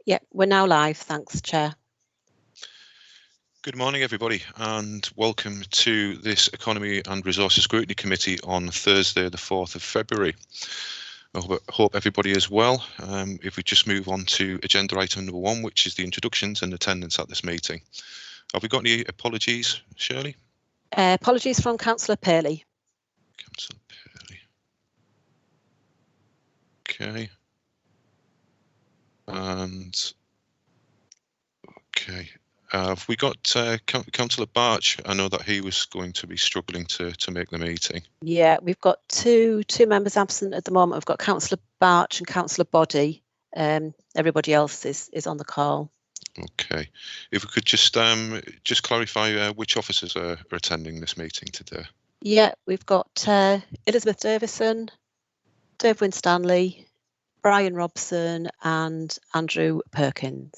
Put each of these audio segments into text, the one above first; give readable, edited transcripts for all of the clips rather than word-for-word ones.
Yeah, we're now live. Thanks, Chair. Good morning, everybody, and welcome to this Economy and Resources Scrutiny Committee on Thursday, the 4th of February. I hope everybody is well. If we just move on to agenda item number 1, which is the introductions and attendance at this meeting. Have we got any apologies, Shirley? Apologies from Councillor Paley. Councillor Paley. Okay. And okay. Have we got Councillor Barch? I know that he was going to be struggling to make the meeting. Yeah, we've got two members absent at the moment. We've got Councillor Barch and Councillor Boddy. Everybody else is on the call. Okay. If we could just clarify which officers are attending this meeting today. Yeah, we've got Elizabeth Davison, Dave Winstanley, Brian Robson and Andrew Perkins.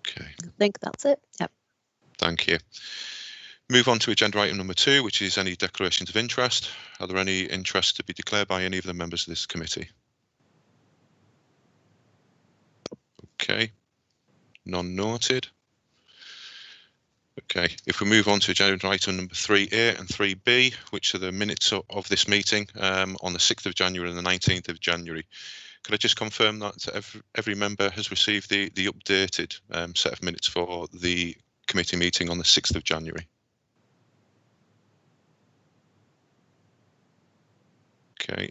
Okay. I think that's it. Yep. Thank you. Move on to agenda item number 2, which is any declarations of interest. Are there any interests to be declared by any of the members of this committee? Okay. None noted. Okay, if we move on to agenda item number 3A and 3B, which are the minutes of this meeting on the 6th of January and the 19th of January. Could I just confirm that every member has received the updated set of minutes for the committee meeting on the 6th of January? Okay,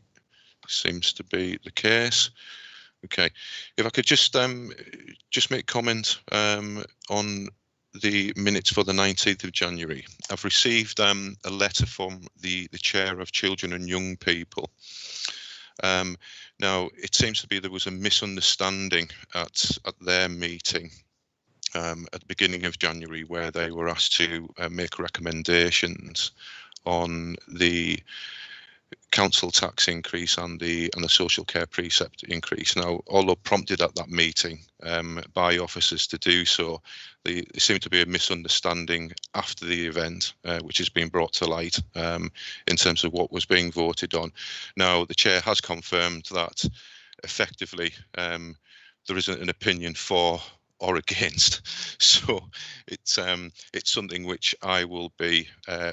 seems to be the case. Okay, if I could just make comment on the minutes for the 19th of January. I've received a letter from the Chair of Children and Young People. Now, it seems to be there was a misunderstanding at their meeting at the beginning of January, where they were asked to make recommendations on the council tax increase and the social care precept increase. Now, although prompted at that meeting by officers to do so, there seemed to be a misunderstanding after the event, which has been brought to light in terms of what was being voted on. Now, the chair has confirmed that effectively there isn't an opinion for or against, so it's something which I will be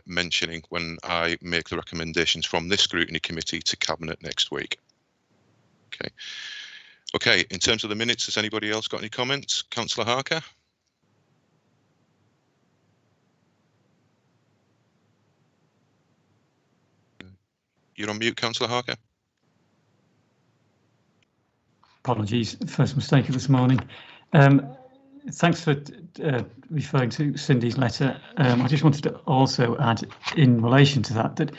mentioning when I make the recommendations from this scrutiny committee to Cabinet next week. Okay, in terms of the minutes, has anybody else got any comments? Councillor Harker? You're on mute, Councillor Harker. Apologies, first mistake of this morning. Thanks for referring to Cindy's letter. I just wanted to also add in relation to that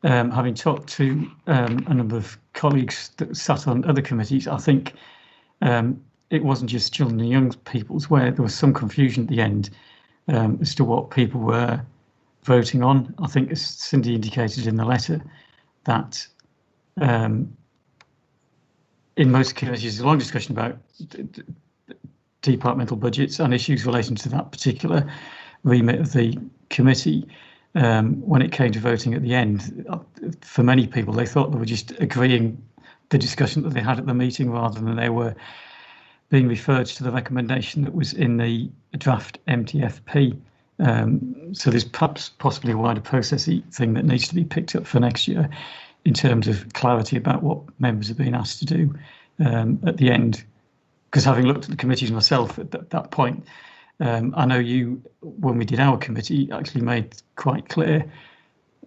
having talked to a number of colleagues that sat on other committees, I think it wasn't just children and young people's where there was some confusion at the end as to what people were voting on. I think, as Cindy indicated in the letter, that in most committees there's a long discussion about departmental budgets and issues relating to that particular remit of the committee. When it came to voting at the end, for many people, they thought they were just agreeing the discussion that they had at the meeting rather than they were being referred to the recommendation that was in the draft MTFP. So there's perhaps possibly a wider processy thing that needs to be picked up for next year in terms of clarity about what members are being asked to do at the end. Because having looked at the committees myself at that point, I know you, when we did our committee, actually made quite clear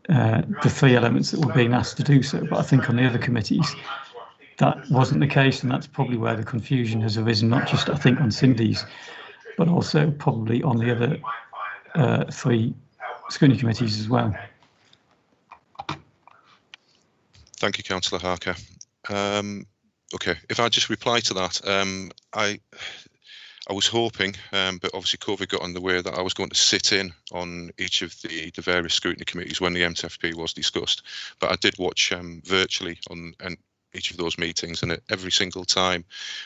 the 3 elements that were being asked to do so. But I think on the other committees, that wasn't the case, and that's probably where the confusion has arisen, not just, I think, on Cindy's, but also probably on the other 3 scrutiny committees as well. Thank you, Councillor Harker. Okay, if I just reply to that, I was hoping, but obviously COVID got on the way, that I was going to sit in on each of the various scrutiny committees when the MTFP was discussed. But I did watch virtually on, and each of those meetings, and at every single time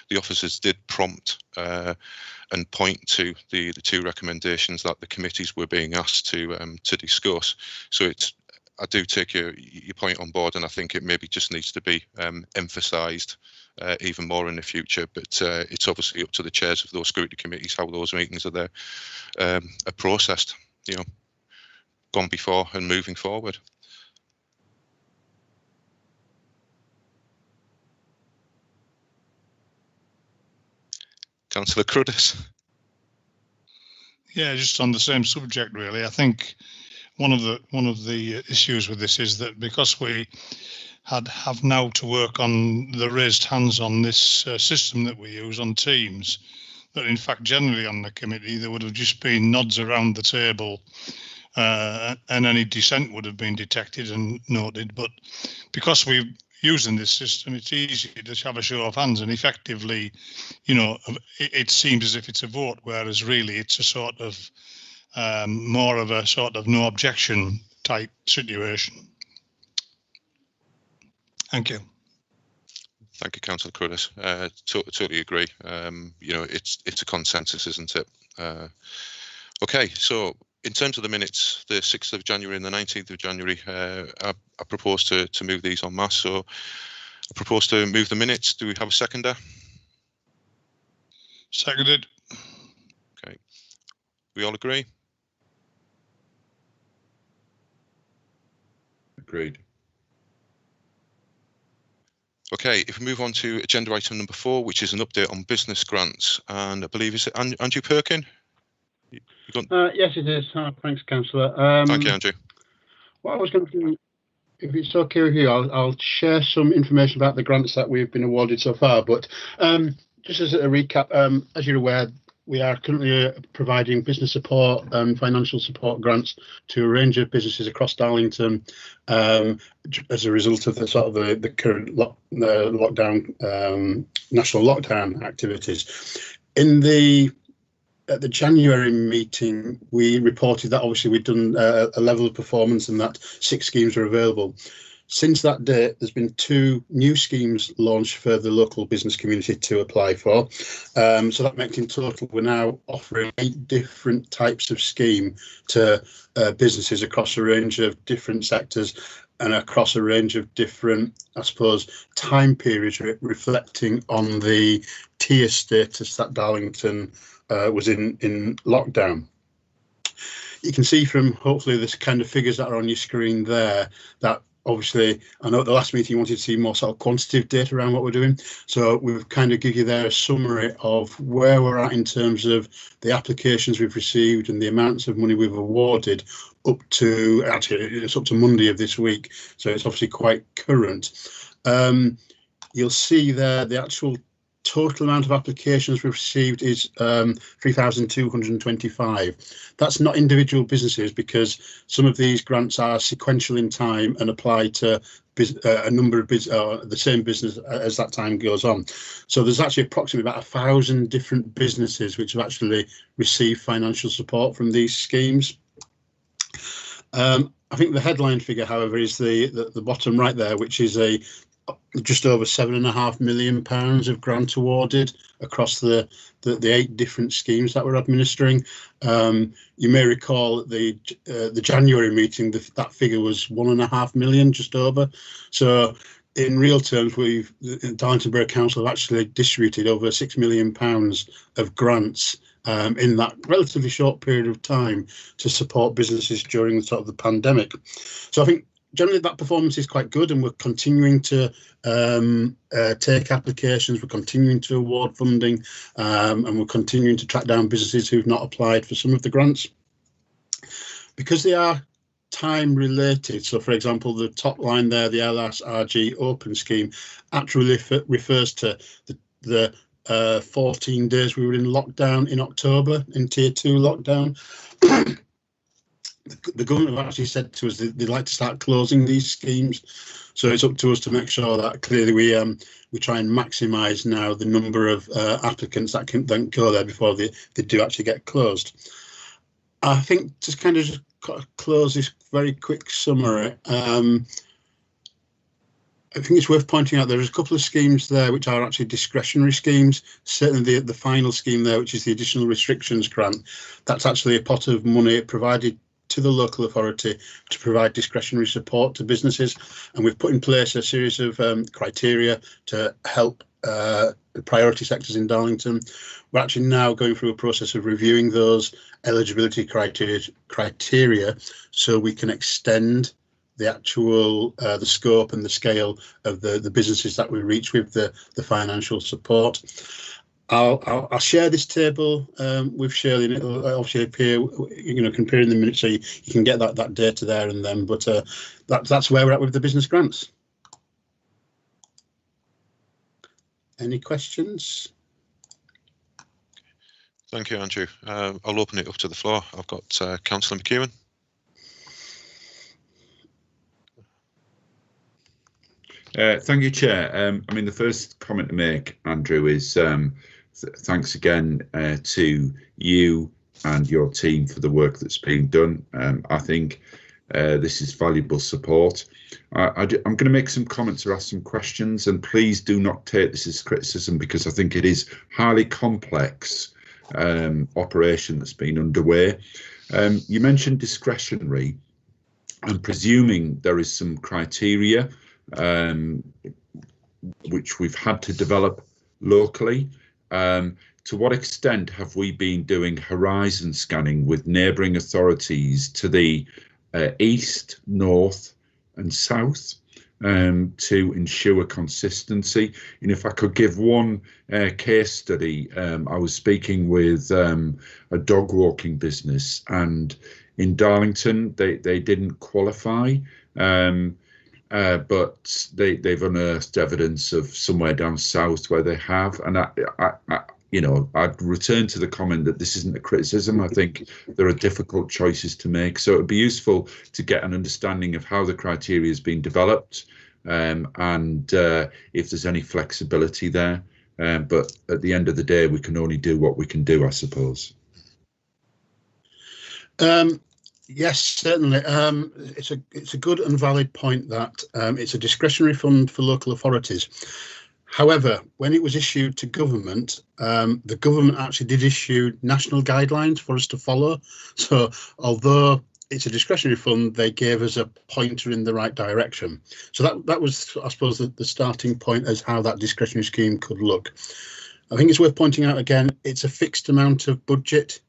the officers did prompt and point to the two recommendations that the committees were being asked to discuss. So I do take your point on board, and I think it maybe just needs to be emphasised even more in the future. But it's obviously up to the chairs of those scrutiny committees how those meetings are processed, gone before and moving forward. Councillor Cruddas. Yeah, just on the same subject, really. I think one of the issues with this is that because we have now to work on the raised hands on this system that we use on Teams, that in fact generally on the committee there would have just been nods around the table and any dissent would have been detected and noted. But because we're using this system, it's easy to have a show of hands, and effectively, it seems as if it's a vote, whereas really it's a sort of more of a sort of no objection type situation. Thank you. Thank you, Councillor Cruddas. Totally agree. It's a consensus, isn't it? Okay, so in terms of the minutes, the 6th of January and the 19th of January, I propose to move these en masse. So I propose to move the minutes. Do we have a seconder? Seconded. Okay. We all agree? Agreed. Okay, if we move on to agenda item number 4, which is an update on business grants, and I believe is it Andrew Perkin? Yes, it is. Thanks, Councillor. Thank you, Andrew. What I was going to do, if it's okay with you, I'll share some information about the grants that we've been awarded so far. But just as a recap, as you're aware, we are currently providing business support and financial support grants to a range of businesses across Darlington as a result of the current lockdown, national lockdown activities. At the January meeting, we reported that obviously we'd done a level of performance and that 6 schemes are available. Since that date, there's been 2 new schemes launched for the local business community to apply for. So that makes in total, we're now offering 8 different types of scheme to businesses across a range of different sectors and across a range of different, I suppose, time periods reflecting on the tier status that Darlington was in lockdown. You can see from hopefully this kind of figures that are on your screen there that obviously I know at the last meeting you wanted to see more sort of quantitative data around what we're doing, so we've kind of give you there a summary of where we're at in terms of the applications we've received and the amounts of money we've awarded up to, actually it's up to Monday of this week, so it's obviously quite current. You'll see there the actual total amount of applications we've received is 3,225. That's not individual businesses because some of these grants are sequential in time and apply to a number of the same business as that time goes on. So there's actually approximately about 1,000 different businesses which have actually received financial support from these schemes. I think the headline figure, however, is the bottom right there, which is just over £7.5 million of grant awarded across the 8 different schemes that we're administering. You may recall at the January meeting that figure was £1.5 million, just over. So in real terms, Darlington Borough Council have actually distributed over £6 million of grants in that relatively short period of time to support businesses during the pandemic. So I think generally that performance is quite good, and we're continuing to take applications, we're continuing to award funding, and we're continuing to track down businesses who've not applied for some of the grants. Because they are time related, so for example, the top line there, the LSRG Open Scheme, actually refers to the 14 days we were in lockdown in October, in Tier 2 lockdown. The government have actually said to us that they'd like to start closing these schemes, so it's up to us to make sure that clearly we try and maximise now the number of applicants that can then go there before they do actually get closed. I think to kind of just close this very quick summary, I think it's worth pointing out there's a couple of schemes there which are actually discretionary schemes. Certainly the final scheme there, which is the additional restrictions grant, that's actually a pot of money provided to the local authority to provide discretionary support to businesses, and we've put in place a series of criteria to help the priority sectors in Darlington. We're actually now going through a process of reviewing those eligibility criteria so we can extend the actual the scope and the scale of the businesses that we reach with the financial support. I'll share this table with Shirley, and it'll obviously appear, comparing the minutes, so you can get that data there and then. But that's where we're at with the business grants. Any questions? Thank you, Andrew. I'll open it up to the floor. I've got Councillor McEwen. Thank you, Chair. I mean, the first comment to make, Andrew, is thanks again to you and your team for the work that's being done. I think this is valuable support. I'm going to make some comments or ask some questions, and please do not take this as criticism, because I think it is highly complex operation that's been underway. You mentioned discretionary. I'm presuming there is some criteria which we've had to develop locally. To what extent have we been doing horizon scanning with neighbouring authorities to the east, north and south to ensure consistency? And if I could give one case study, I was speaking with a dog walking business, and in Darlington they didn't qualify, but they've unearthed evidence of somewhere down south where they have. And I'd return to the comment that this isn't a criticism. I think there are difficult choices to make, so it would be useful to get an understanding of how the criteria has been developed, and if there's any flexibility there. But at the end of the day, we can only do what we can do, I suppose. Yes, certainly. It's a good and valid point that it's a discretionary fund for local authorities. However, when it was issued to government, the government actually did issue national guidelines for us to follow. So although it's a discretionary fund, they gave us a pointer in the right direction. So that was, I suppose, the starting point as how that discretionary scheme could look. I think it's worth pointing out again, it's a fixed amount of budget.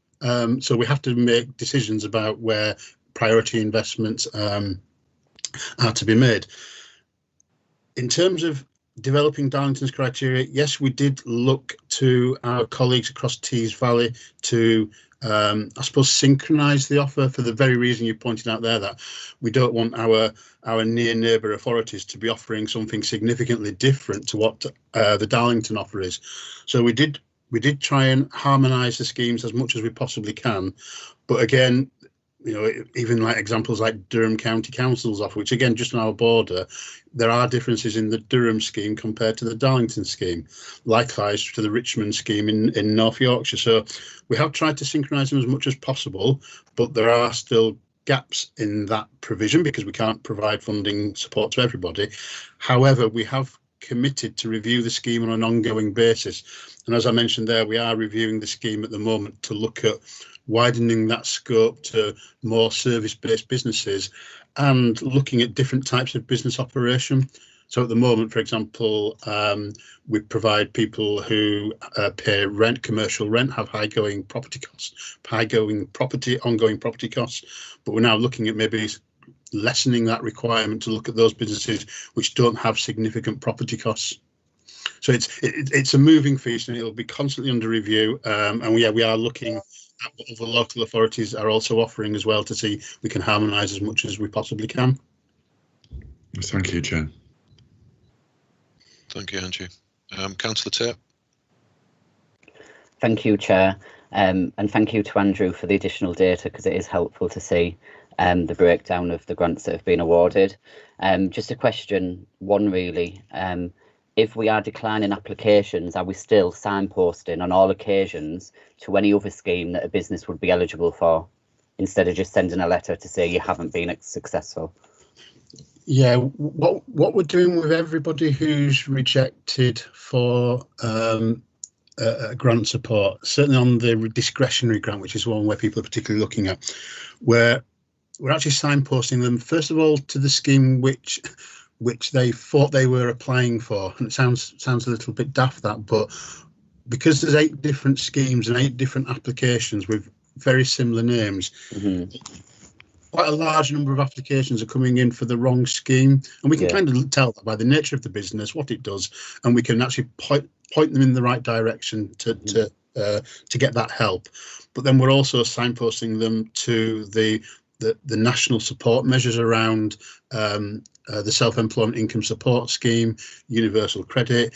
So we have to make decisions about where priority investments are to be made. In terms of developing Darlington's criteria, yes, we did look to our colleagues across Tees Valley to, I suppose, synchronise the offer for the very reason you pointed out there, that we don't want our near neighbour authorities to be offering something significantly different to what the Darlington offer is. So we did try and harmonise the schemes as much as we possibly can, but again, even like examples like Durham County Council's offer, which again, just on our border, there are differences in the Durham scheme compared to the Darlington scheme, likewise to the Richmond scheme in North Yorkshire. So we have tried to synchronise them as much as possible, but there are still gaps in that provision because we can't provide funding support to everybody. However, we have committed to review the scheme on an ongoing basis. And as I mentioned there, we are reviewing the scheme at the moment to look at widening that scope to more service-based businesses and looking at different types of business operation. So at the moment, for example, we provide people who pay rent, commercial rent, have ongoing property costs, but we're now looking at maybe lessening that requirement to look at those businesses which don't have significant property costs. So it's a moving feast, and it'll be constantly under review. And we are looking at what other local authorities are also offering as well to see if we can harmonise as much as we possibly can. Thank you, Chair. Thank you, Andrew. Councillor Tate. Thank you, Chair, and thank you to Andrew for the additional data, because it is helpful to see the breakdown of the grants that have been awarded. Just a question, one really, if we are declining applications, are we still signposting on all occasions to any other scheme that a business would be eligible for, instead of just sending a letter to say you haven't been successful? Yeah, what we're doing with everybody who's rejected for grant support, certainly on the discretionary grant, which is one where people are particularly looking at, where we're actually signposting them first of all to the scheme which they thought they were applying for. And it sounds a little bit daft, that, but because there's 8 different schemes and 8 different applications with very similar names, quite a large number of applications are coming in for the wrong scheme, and we can kind of tell that by the nature of the business, what it does, and we can actually point them in the right direction to get that help. But then we're also signposting them to the national support measures around the self-employment income support scheme, universal credit,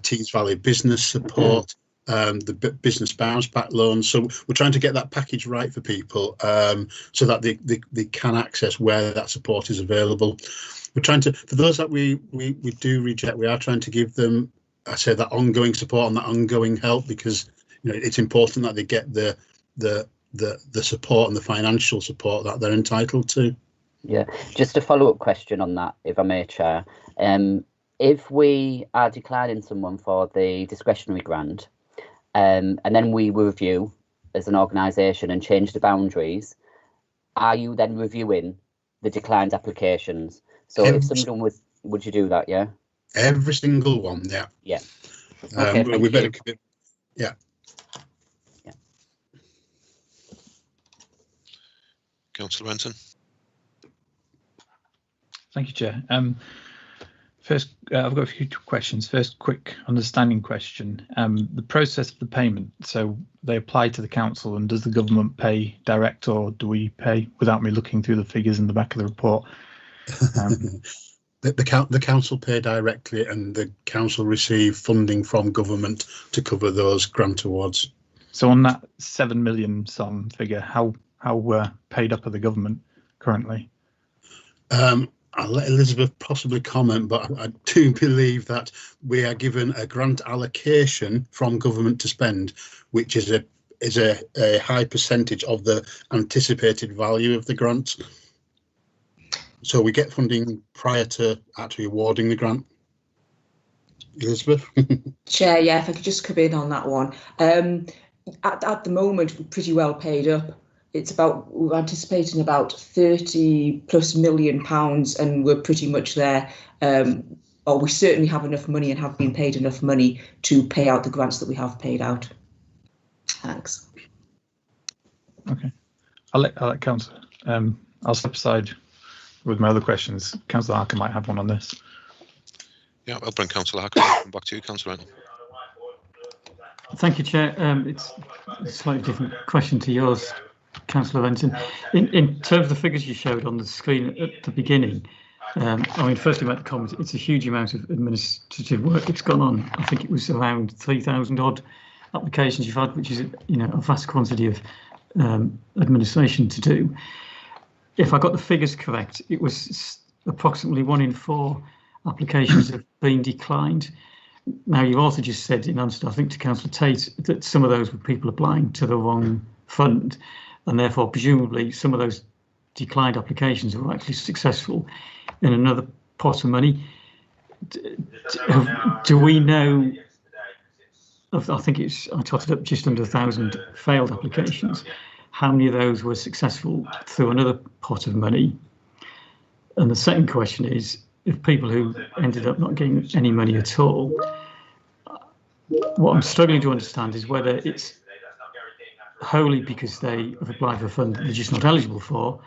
Tees Valley business support, the business bounce back loans. So we're trying to get that package right for people, so that they can access where that support is available. We're trying to, for those that we do reject, we are trying to give them, I say, that ongoing support and that ongoing help, because it's important that they get the support and the financial support that they're entitled to. Yeah, just a follow-up question on that, if I may, Chair. If we are declining someone for the discretionary grant, and then we review as an organisation and change the boundaries, are you then reviewing the declined applications? So if someone was, would you do that? Yeah. Every single one. Yeah. Yeah. Okay. We better commit. Yeah. Yeah. Councillor Renton. Thank you, Chair. First, I've got a few questions. First, quick understanding question. The process of the payment. So they apply to the council, and does the government pay direct, or do we pay without me looking through the figures in the back of the report? The council pay directly, and the council receive funding from government to cover those grant awards. So on that 7 million sum figure, how paid up are the government currently? I'll let Elizabeth possibly comment, but I do believe that we are given a grant allocation from government to spend, which is a high percentage of the anticipated value of the grant. So we get funding prior to actually awarding the grant. Elizabeth? Chair, yeah, if I could just come in on that one. At the moment, we're pretty well paid up. We're anticipating about £30+ million, and we're pretty much there. Or we certainly have enough money and have been paid enough money to pay out the grants that we have paid out. Thanks. Okay, I'll let Councillor. I'll step aside with my other questions. Councillor Harker might have one on this. Yeah, I'll bring Councillor Harker. I'll come back to you, Councillor Renton. Thank you, Chair. It's a slightly different question to yours, Councillor Renton. In terms of the figures you showed on the screen at the beginning, I mean, firstly about the comments, it's a huge amount of administrative work that's gone on. I think it was around 3,000 odd applications you've had, which is a vast quantity of administration to do. If I got the figures correct, it was approximately 1 in 4 applications have been declined. Now, you also just said in answer, I think, to Councillor Tate, that some of those were people applying to the wrong fund, and therefore presumably some of those declined applications were actually successful in another pot of money. Do we know of, I think I totted up just under 1,000 failed applications, how many of those were successful through another pot of money? And the second question is, if people who ended up not getting any money at all, what I'm struggling to understand is whether it's wholly because they have applied for a fund that they're just not eligible for,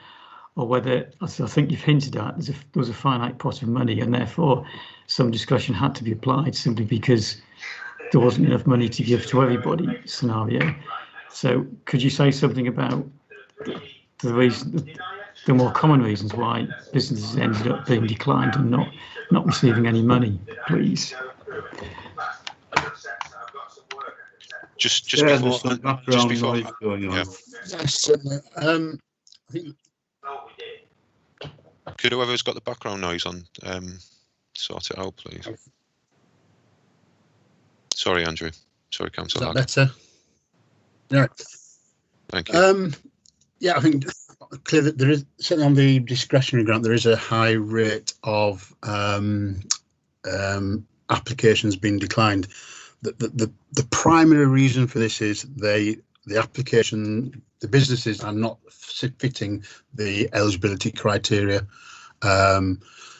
or whether, as I think you've hinted at, there was a finite pot of money and therefore some discretion had to be applied simply because there wasn't enough money to give to everybody scenario. So could you say something about the reason, the more common reasons why businesses ended up being declined and not receiving any money, please? Just before going on. Yes, I think. Could whoever's got the background noise on sort it out, please? Sorry, Andrew. Sorry, Councillor. Is that better? Yeah. Thank you. Yeah, I think clear that there is, certainly on the discretionary grant, there is a high rate of applications being declined. The primary reason for this is the businesses are not fitting the eligibility criteria.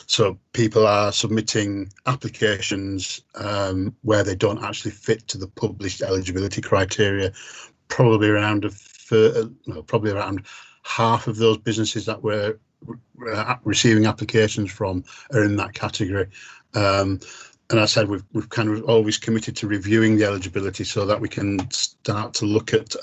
So people are submitting applications where they don't actually fit to the published eligibility criteria. Probably around half of those businesses that we're receiving applications from are in that category. And I said we've kind of always committed to reviewing the eligibility so that we can start to look at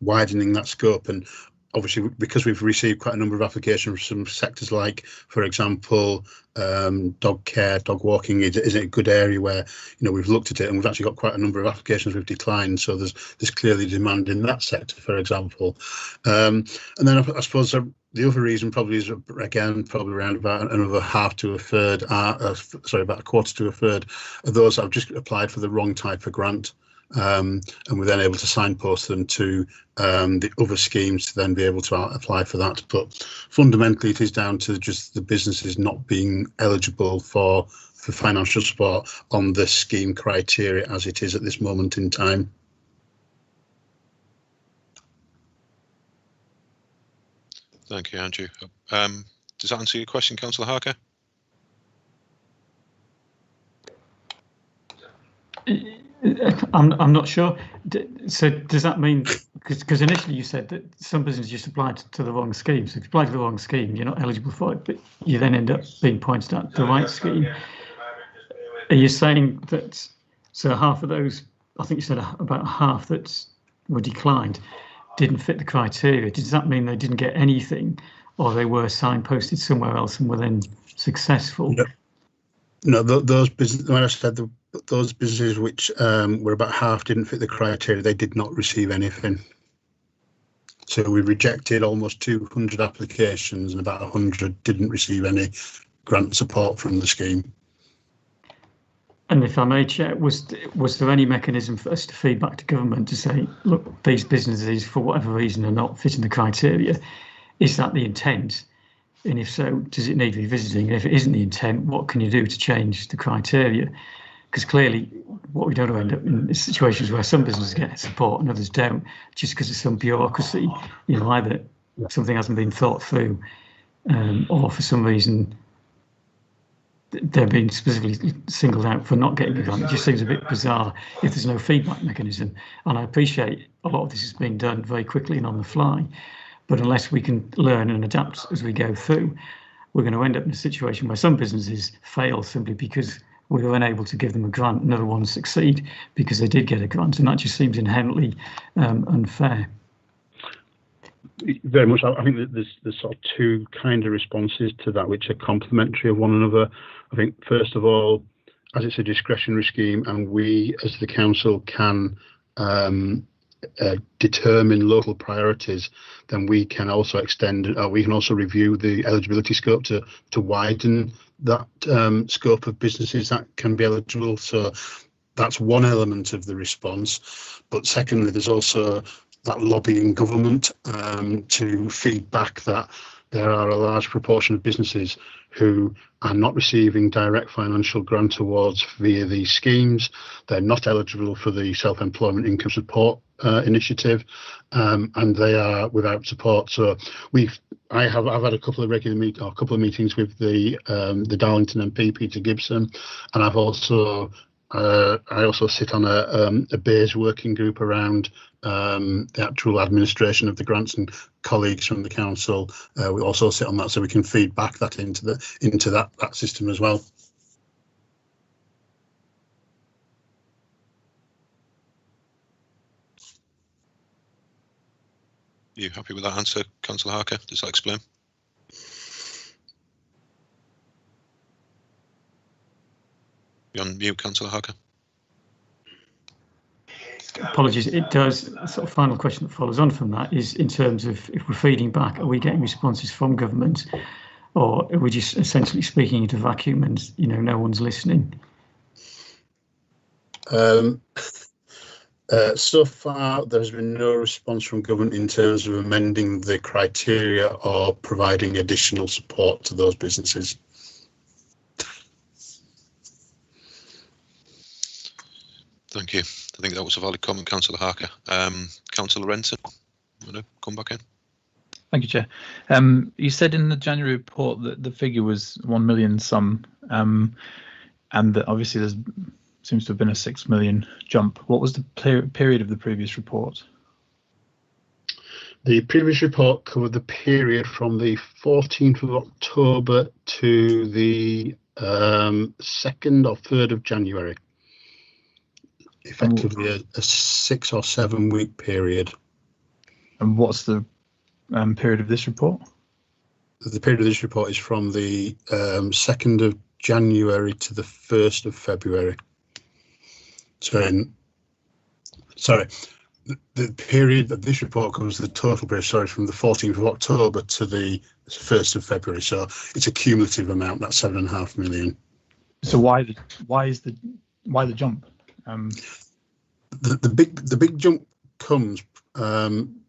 widening that scope. And obviously, because we've received quite a number of applications from sectors like, for example, dog care, dog walking is a good area where, you know, we've looked at it and we've actually got quite a number of applications we've declined. So there's clearly demand in that sector, for example. And then I suppose the other reason probably is, again, probably around about another half to a third, about a quarter to a third of those have just applied for the wrong type of grant. And we're then able to signpost them to the other schemes to then be able to apply for that. But fundamentally, it is down to just the businesses not being eligible for financial support on the scheme criteria as it is at this moment in time. Thank you, Andrew. Does that answer your question, Councillor Harker? I'm not sure. So does that mean, because initially you said that some businesses just applied to the wrong scheme. So if you apply to the wrong scheme, you're not eligible for it, but you then end up being pointed at the right scheme. Are you saying that, so half of those, I think you said about half that were declined, didn't fit the criteria? Does that mean they didn't get anything, or they were signposted somewhere else and were then successful? No, those businesses, when I said those businesses which were about half didn't fit the criteria, they did not receive anything. So we rejected almost 200 applications and about 100 didn't receive any grant support from the scheme. And if I may, Chair, was there any mechanism for us to feed back to government to say, look, these businesses, for whatever reason, are not fitting the criteria? Is that the intent? And if so, does it need revisiting? And if it isn't the intent, what can you do to change the criteria? Because clearly, what we don't want to end up in is situations where some businesses get support and others don't, just because of some bureaucracy. You know, either something hasn't been thought through, or for some reason they're being specifically singled out for not getting a grant. It just seems a bit bizarre if there's no feedback mechanism. And I appreciate a lot of this is being done very quickly and on the fly, but unless we can learn and adapt as we go through, we're going to end up in a situation where some businesses fail simply because we were unable to give them a grant and other ones succeed because they did get a grant, and that just seems inherently unfair. Very much. I think that there's sort of two kind of responses to that which are complementary of one another. I think, first of all, as it's a discretionary scheme and we as the council can determine local priorities, then we can also extend, we can also review the eligibility scope to widen that scope of businesses that can be eligible. So that's one element of the response. But secondly, there's also that lobbying government to feed back that there are a large proportion of businesses who are not receiving direct financial grant awards via these schemes. They're not eligible for the self-employment income support initiative, and they are without support. So I've had a couple of meetings with the Darlington MP, Peter Gibson, and I've also I also sit on a BASE working group around the actual administration of the grants, and colleagues from the council we also sit on that, so we can feed back that into that system as well. You happy with that answer, Councillor Harker? Does that explain? You're on mute, Councillor Harker. Apologies, it does. The sort of final question that follows on from that is, in terms of if we're feeding back, are we getting responses from government, or are we just essentially speaking into a vacuum and, you know, no one's listening? So far, there has been no response from government in terms of amending the criteria or providing additional support to those businesses. Thank you. I think that was a valid comment, Councillor Harker. Councillor Renton, want to come back in? Thank you, Chair. You said in the January report that the figure was 1 million sum, and that obviously there seems to have been a 6 million jump. What was the period of the previous report? The previous report covered the period from the 14th of October to the 2nd or 3rd of January. Effectively a 6 or 7 week period. And what's the period of this report? The period of this report is from the 2nd of January to the 1st of February. Sorry, the period that this report covers the total period, sorry, from the 14th of October to the 1st of February. So it's a cumulative amount, that's 7.5 million. So why the jump? The big jump comes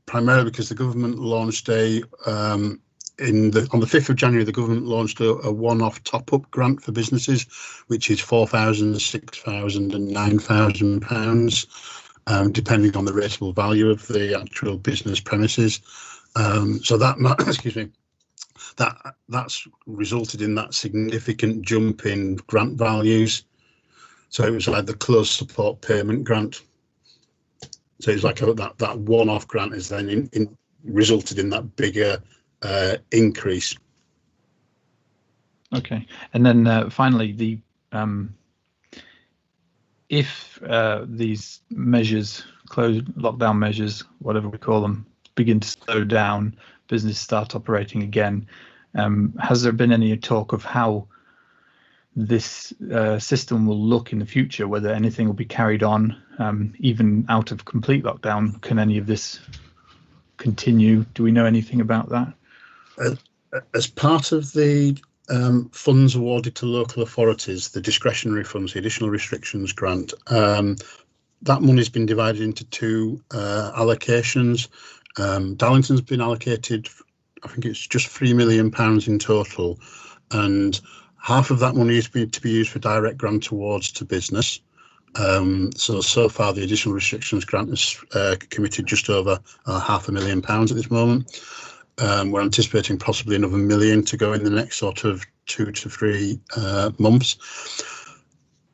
primarily because the government launched on the 5th of January, the government launched a one-off top-up grant for businesses, which is £4,000, £6,000 and £9,000, depending on the rateable value of the actual business premises. So that, excuse me, that's resulted in that significant jump in grant values. So it was like the closed support payment grant. So it's like that one-off grant is then resulted in that bigger increase. Okay, and then finally, if these measures, lockdown measures, whatever we call them, begin to slow down, business start operating again, has there been any talk of how this system will look in the future, whether anything will be carried on, even out of complete lockdown? Can any of this continue? Do we know anything about that? As part of the funds awarded to local authorities, the discretionary funds, the additional restrictions grant, that money's been divided into two allocations. Darlington's been allocated, I think it's just £3 million in total, and half of that money is to be used for direct grant awards to business. So far, the additional restrictions grant has committed just over £500,000 at this moment. We're anticipating possibly another $1 million to go in the next sort of 2 to 3 months.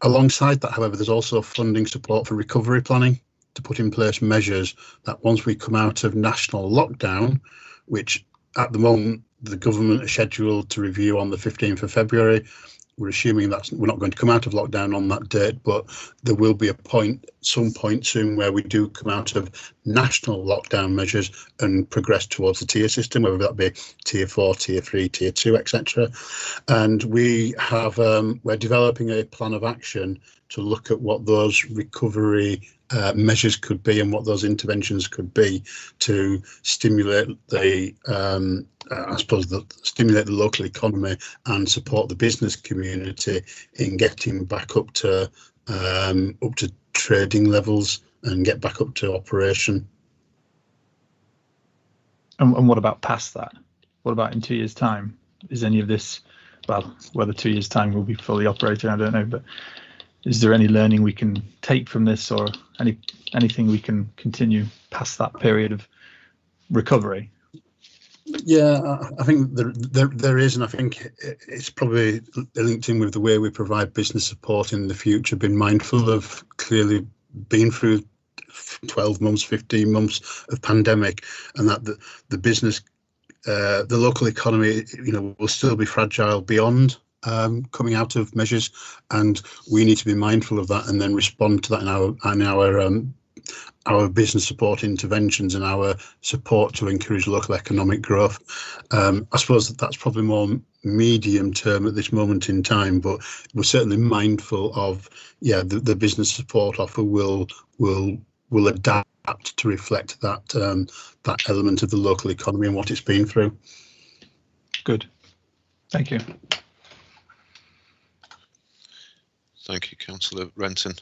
Alongside that, however, there's also funding support for recovery planning to put in place measures that once we come out of national lockdown, which at the moment the government is scheduled to review on the 15th of February. We're assuming that we're not going to come out of lockdown on that date, but there will be some point soon where we do come out of national lockdown measures and progress towards the tier system, whether that be tier 4, tier 3, tier 2, etc. And we're developing a plan of action to look at what those recovery measures could be and what those interventions could be to stimulate the stimulate the local economy and support the business community in getting back up to trading levels and get back up to operation. And what about past that? What about in 2 years' time? Is any of this, well, whether 2 years' time will be fully operating, I don't know, but is there any learning we can take from this, or anything we can continue past that period of recovery? Yeah, I think there is, and I think it's probably linked in with the way we provide business support in the future, being mindful of clearly being through 12 months, 15 months of pandemic, and that the business, the local economy, will still be fragile beyond coming out of measures, and we need to be mindful of that and then respond to that in our business support interventions and our support to encourage local economic growth. I suppose that's probably more medium term at this moment in time, but we're certainly mindful of the business support offer will adapt to reflect that element of the local economy and what it's been through. Good, thank you. Thank you, Councillor Renton.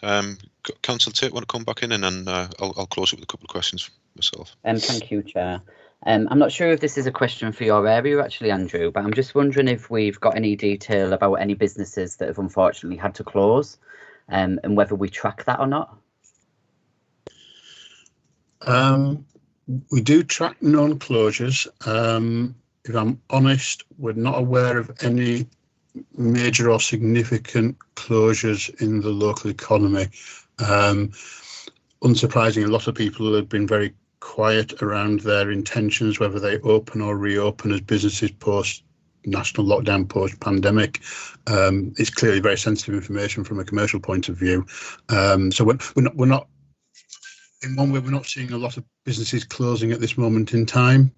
Councillor Tate, want to come back in, and then I'll close it with a couple of questions myself. Thank you, Chair. I'm not sure if this is a question for your area, actually, Andrew, but I'm just wondering if we've got any detail about any businesses that have unfortunately had to close, and whether we track that or not. We do track known closures. If I'm honest, we're not aware of any major or significant closures in the local economy. Unsurprisingly, a lot of people have been very quiet around their intentions, whether they open or reopen as businesses post national lockdown, post pandemic. It's clearly very sensitive information from a commercial point of view. So we're not in one way, we're not seeing a lot of businesses closing at this moment in time.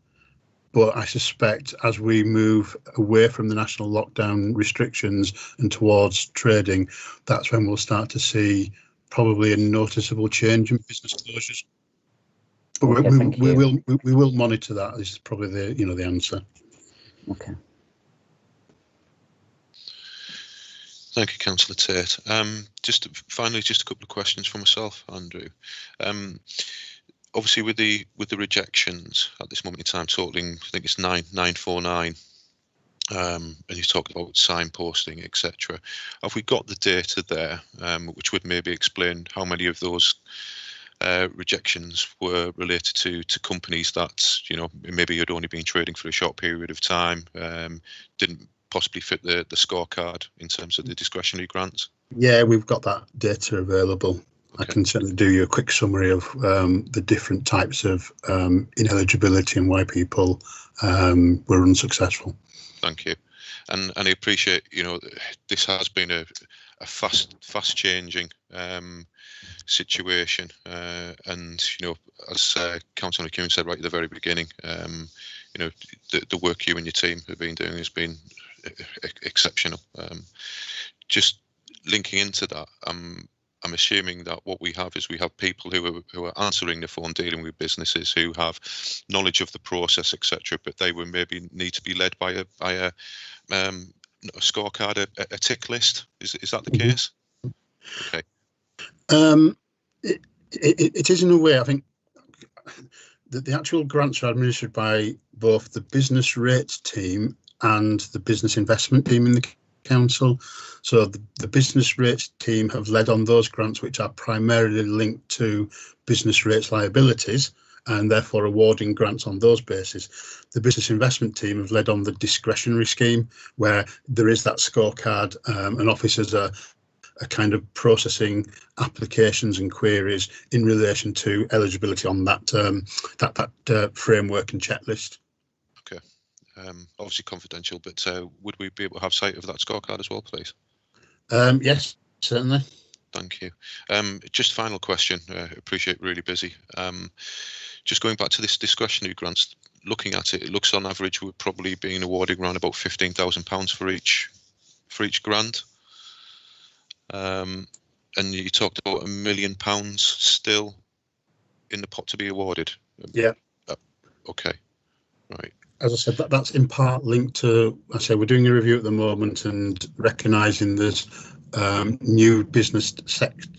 But I suspect as we move away from the national lockdown restrictions and towards trading, that's when we'll start to see probably a noticeable change in business closures. Okay, we will monitor that. This is probably the answer. Okay. Thank you, Councillor Tate. Finally, just a couple of questions for myself, Andrew. Obviously, with the rejections at this moment in time, totaling, I think it's 949, and you talked about signposting, etc. Have we got the data there, which would maybe explain how many of those rejections were related to companies that maybe had only been trading for a short period of time, didn't possibly fit the scorecard in terms of the discretionary grants? Yeah, we've got that data available. Okay. I can certainly do you a quick summary of the different types of ineligibility and why people were unsuccessful. Thank you, and I appreciate this has been a fast changing situation, and as Councillor McEwen said right at the very beginning, the work you and your team have been doing has been exceptional. Just linking into that, I'm assuming that what we have is we have people who are answering the phone, dealing with businesses who have knowledge of the process, etc. But they would maybe need to be led by a scorecard, a tick list. Is that the case? Okay. It is in a way. I think that the actual grants are administered by both the business rates team and the business investment team in the council. So the business rates team have led on those grants which are primarily linked to business rates liabilities and therefore awarding grants on those bases. The business investment team have led on the discretionary scheme where there is that scorecard and officers are kind of processing applications and queries in relation to eligibility on that framework and checklist. Okay. Obviously confidential, but would we be able to have sight of that scorecard as well, please? Yes, certainly. Thank you. Just final question. Appreciate really busy. Just going back to this discretionary grants, looking at it, it looks on average we're probably being awarded around about £15,000 for each grant. And you talked about £1 million still in the pot to be awarded. Yeah. Okay. Right. As I said, that's in part linked to, I say, we're doing a review at the moment and recognising there's new business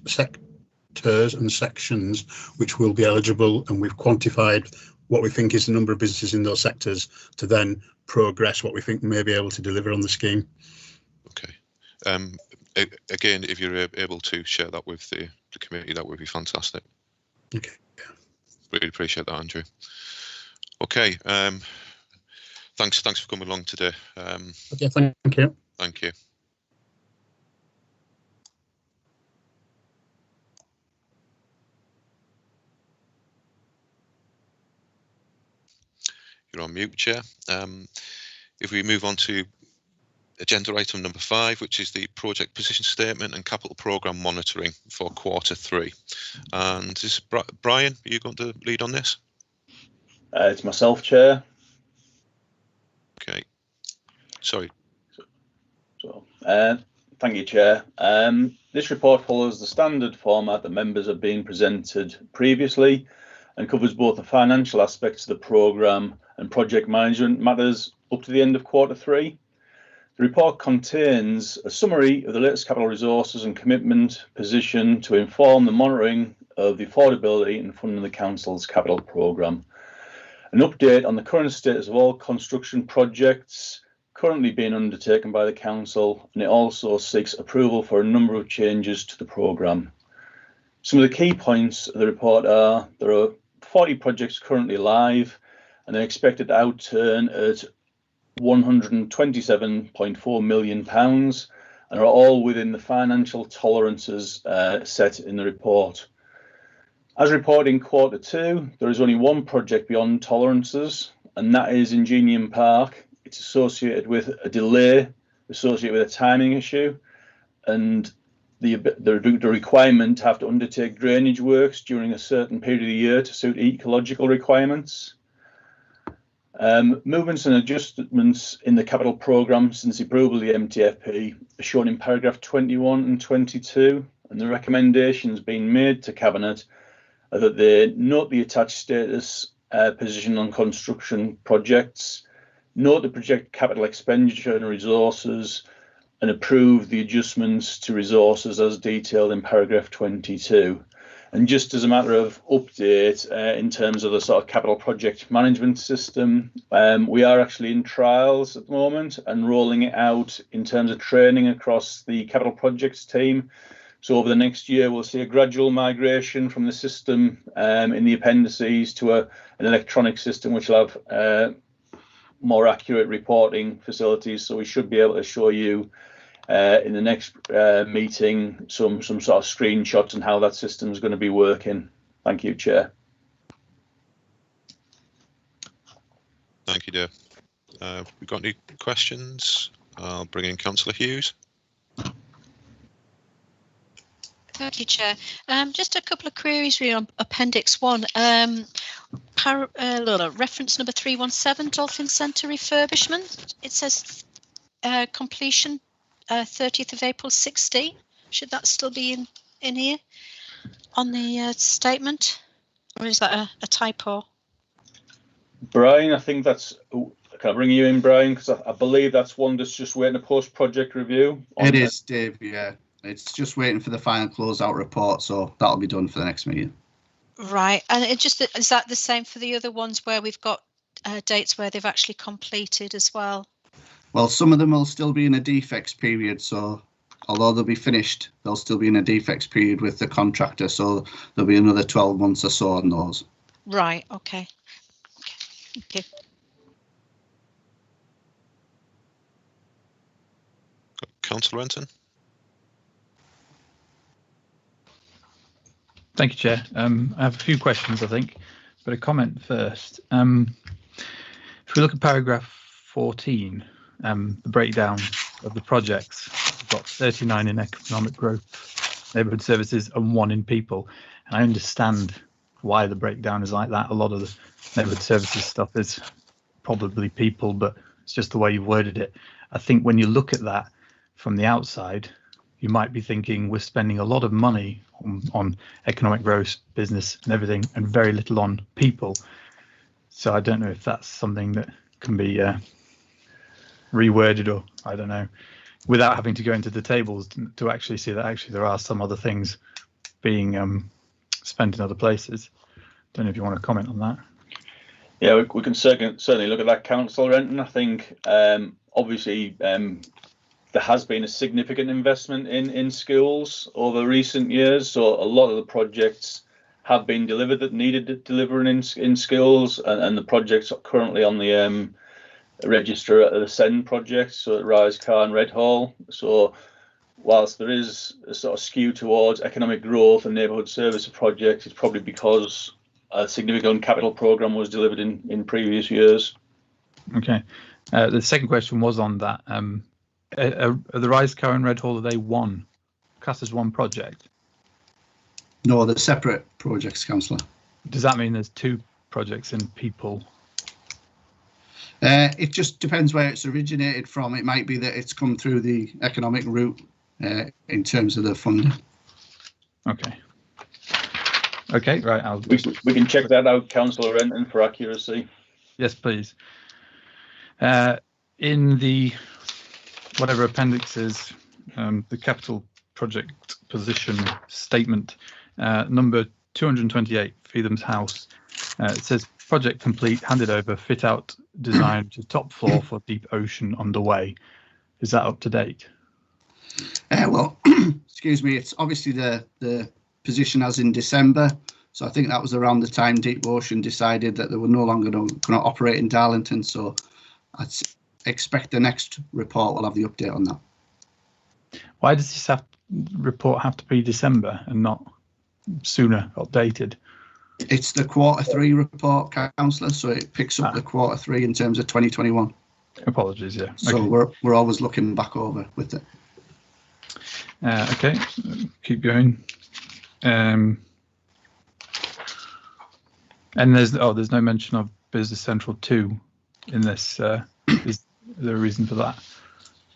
sectors and sections which will be eligible, and we've quantified what we think is the number of businesses in those sectors to then progress what we think may be able to deliver on the scheme. Okay. Again, if you're able to share that with the committee, that would be fantastic. Okay. Really appreciate that, Andrew. Okay. Thanks for coming along today. Okay, thank you. Thank you. You're on mute, Chair. If we move on to agenda item number 5, which is the project position statement and capital programme monitoring for Q3. And this is Brian, are you going to lead on this? It's myself, Chair. Okay. Sorry. So, thank you, Chair. This report follows the standard format that members have been presented previously and covers both the financial aspects of the programme and project management matters up to the end of Q3. The report contains a summary of the latest capital resources and commitment position to inform the monitoring of the affordability and funding of the Council's capital programme. An update on the current status of all construction projects currently being undertaken by the Council, and it also seeks approval for a number of changes to the programme. Some of the key points of the report are there are 40 projects currently live and an expected outturn at £127.4 million and are all within the financial tolerances set in the report. As reported in Q2, there is only one project beyond tolerances, and that is Ingenium Park. It's associated with a delay, associated with a timing issue, and the requirement to have to undertake drainage works during a certain period of the year to suit ecological requirements. Movements and adjustments in the capital programme since the approval of the MTFP are shown in paragraph 21 and 22, and the recommendations being made to Cabinet are that they note the attached status position on construction projects, note the project capital expenditure and resources, and approve the adjustments to resources as detailed in paragraph 22. And just as a matter of update, in terms of the sort of capital project management system, we are actually in trials at the moment and rolling it out in terms of training across the capital projects team. So over the next year, we'll see a gradual migration from the system in the appendices to an electronic system, which will have more accurate reporting facilities. So we should be able to show you in the next meeting some sort of screenshots on how that system is going to be working. Thank you, Chair. Thank you, Dave. We got any questions? I'll bring in Councillor Hughes. Thank you, Chair. Just a couple of queries really on Appendix 1. Reference number 317, Dolphin Centre refurbishment. It says completion 30th of April 16. Should that still be in here on the statement, or is that a typo? Brian, I think that's. Can I bring you in, Brian? Because I believe that's one that's just waiting a post-project review. It is, Dave. Yeah. It's just waiting for the final closeout report, so that'll be done for the next meeting. Right, and it just is that the same for the other ones where we've got dates where they've actually completed as well? Well, some of them will still be in a defects period, so although they'll be finished, they'll still be in a defects period with the contractor, so there'll be another 12 months or so on those. Right, okay. Thank you. Councillor Renton. Thank you, Chair. I have a few questions, I think, but a comment first. If we look at paragraph 14, the breakdown of the projects, we've got 39 in economic growth, neighbourhood services, and 1 in people. And I understand why the breakdown is like that. A lot of the neighbourhood services stuff is probably people, but it's just the way you've worded it. I think when you look at that from the outside, you might be thinking we're spending a lot of money on economic growth, business and everything, and very little on people. So I don't know if that's something that can be reworded, or I don't know, without having to go into the tables to actually see that actually there are some other things being spent in other places. Don't know if you want to comment on that. Yeah, we can certainly look at that, Councillor Renton. I think obviously there has been a significant investment in schools over recent years, so a lot of the projects have been delivered that needed delivering in schools, and the projects are currently on the register at the SEND project, so at Rise, Car and Red Hall. So whilst there is a sort of skew towards economic growth and neighbourhood service projects, it's probably because a significant capital programme was delivered in previous years. Okay. The second question was on that. Are the Rise, Car and Red Hall, are they classed as one project? No, they're separate projects, Councillor. Does that mean there's 2 projects in people? It just depends where it's originated from. It might be that it's come through the economic route in terms of the funding. Okay. Okay, right. We can check that out, Councillor Renton, for accuracy. Yes, please. In the whatever appendix is, the capital project position statement, number 228, Featham's House. It says project complete, handed over, fit out design to top floor for deep ocean underway. Is that up to date? Well, excuse me, it's obviously the position as in December. So I think that was around the time Deep Ocean decided that they were no longer going to operate in Darlington. So I'd expect the next report will have the update on that. Why does this report have to be December and not sooner updated? It's the quarter 3 report, Councillor, so it picks up the quarter 3 in terms of 2021. Apologies, yeah. So okay. we're always looking back over with it. Okay, keep going. And there's no mention of Business Central 2 in this. Is there a reason for that?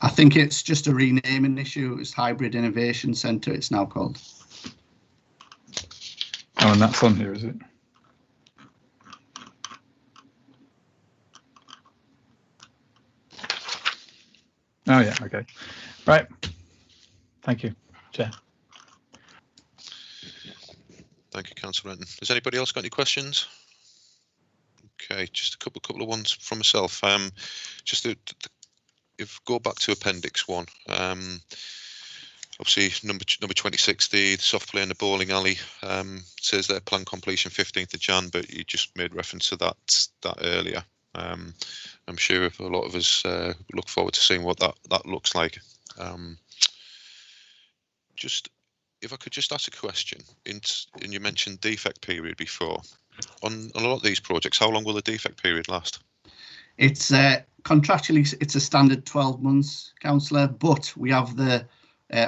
I think it's just a renaming issue. It's Hybrid Innovation Centre, it's now called. Oh, and that's on here, is it? Oh, yeah, okay. Right. Thank you, Chair. Thank you, Councillor Renton. Has anybody else got any questions? Okay, just a couple of ones from myself. Just to if go back to Appendix 1. Obviously, number 26, the soft play in the bowling alley, says that plan completion 15th of Jan, but you just made reference to that earlier. I'm sure a lot of us look forward to seeing what that looks like. Just if I could just ask a question, and you mentioned defect period before. On a lot of these projects, how long will the defect period last? It's contractually, it's a standard 12 months, Councillor, but we have the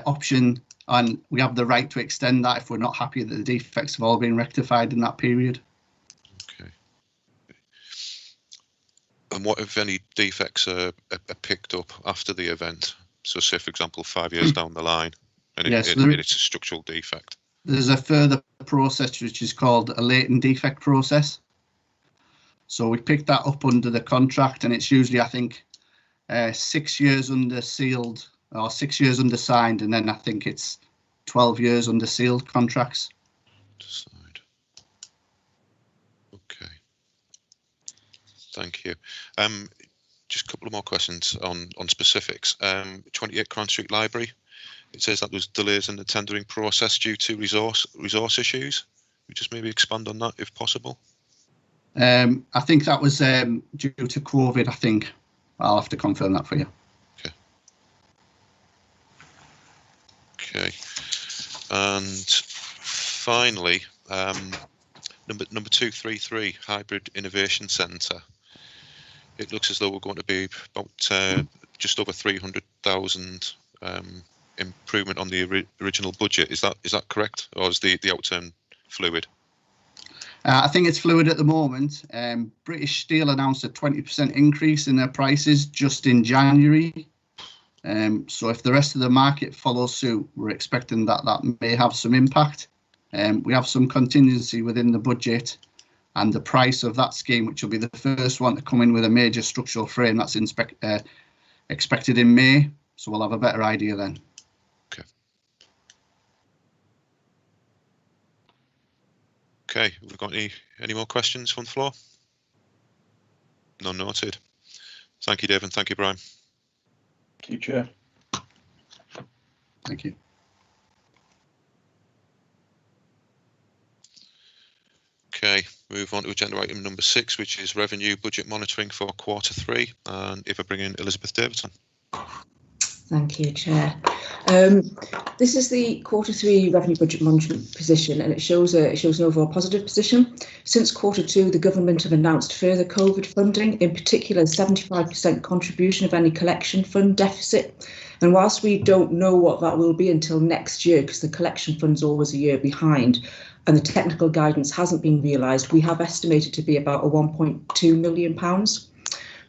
option and we have the right to extend that if we're not happy that the defects have all been rectified in that period. Okay. And what if any defects are picked up after the event? So say, for example, 5 years down the line, and it's a structural defect. There's a further process which is called a latent defect process. So we pick that up under the contract, and it's usually, I think, 6 years under sealed or 6 years under signed, and then I think it's 12 years under sealed contracts. Decide. Okay. Thank you. Just a couple of more questions on specifics. 28 Crown Street Library. It says that there's delays in the tendering process due to resource issues. We just maybe expand on that if possible. I think that was due to COVID. I think I'll have to confirm that for you. Okay. Okay. And finally, number 233, Hybrid Innovation Centre. It looks as though we're going to be about just over 300,000 improvement on the original budget. Is that correct, or is the outturn fluid? I think it's fluid at the moment. British Steel announced a 20% increase in their prices just in January. So if the rest of the market follows suit, we're expecting that may have some impact. We have some contingency within the budget, and the price of that scheme, which will be the first one to come in with a major structural frame, that's expected in May. So we'll have a better idea then. Okay. Okay, we've got any more questions from the floor? None noted. Thank you, Dave, and thank you, Brian. Thank you, Chair. Thank you. Okay, move on to agenda item number 6, which is revenue budget monitoring for Q3. And if I bring in Elizabeth Davidson. Thank you, Chair. This is the Q3 revenue budget management position, and it shows an overall positive position. Since Q2, the government have announced further COVID funding, in particular 75% contribution of any collection fund deficit. And whilst we don't know what that will be until next year, because the collection fund's always a year behind, and the technical guidance hasn't been realised, we have estimated to be about a £1.2 million.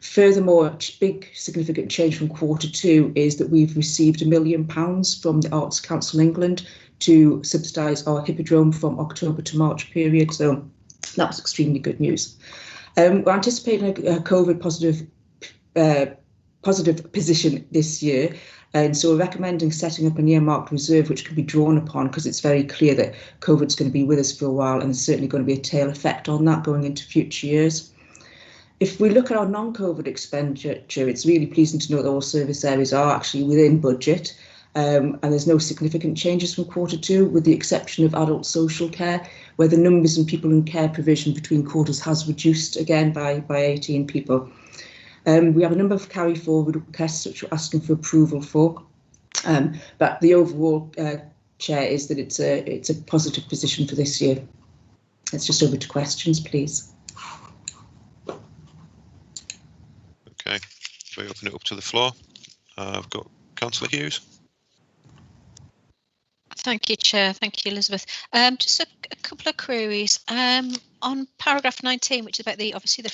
Furthermore, a big significant change from Q2 is that we've received £1 million from the Arts Council England to subsidise our hippodrome from October to March period. So that was extremely good news. We're anticipating a COVID positive position this year. And so we're recommending setting up an earmarked reserve which can be drawn upon, because it's very clear that COVID's going to be with us for a while, and there's certainly going to be a tail effect on that going into future years. If we look at our non-COVID expenditure, it's really pleasing to know that all service areas are actually within budget, and there's no significant changes from Q2, with the exception of adult social care, where the numbers of people in care provision between quarters has reduced again by 18 people. We have a number of carry forward requests which we're asking for approval for, but the overall chair is that it's a positive position for this year. Let's just over to questions, please. Okay, we open it up to the floor. I've got Councillor Hughes. Thank you, Chair. Thank you, Elizabeth. Just a couple of queries on paragraph 19, which is about obviously the